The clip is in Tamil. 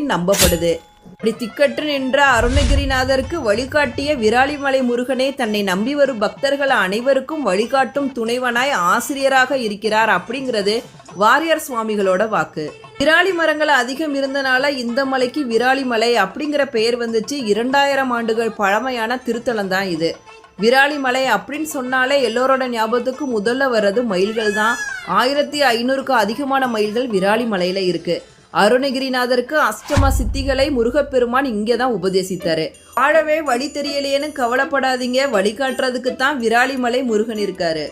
அப்படின்னு நம்பப்படுது. இப்படி திக்கற்று நின்ற அருணகிரிநாதருக்கு வழிகாட்டிய விராலிமலை முருகனே தன்னை நம்பி வரும் பக்தர்கள் அனைவருக்கும் வழிகாட்டும் துணைவனாய் ஆசிரியராக இருக்கிறார் அப்படிங்கிறது வாரியார் சுவாமிகளோட வாக்கு. விராலி மரங்கள் அதிகம் இருந்தனால இந்த மலைக்கு விராலிமலை அப்படிங்கிற பெயர் வந்துச்சு. 2000 ஆண்டுகள் பழமையான திருத்தலம் தான் இது. விராலிமலை அப்படின்னு சொன்னாலே எல்லோரோட ஞாபகத்துக்கு முதல்ல வர்றது மயில்கள் தான். 1500க்கு அதிகமான மயில்கள் விராலிமலையில இருக்கு. அருணகிரிநாதருக்கு அஷ்டம சித்திகளை முருகப்பெருமான் இங்கே தான் உபதேசித்தாரு. வாழவே வழி தெரியலையேன்னு கவலைப்படாதீங்க, வழிகாட்டுறதுக்கு தான் விராலிமலை முருகன் இருக்காரு.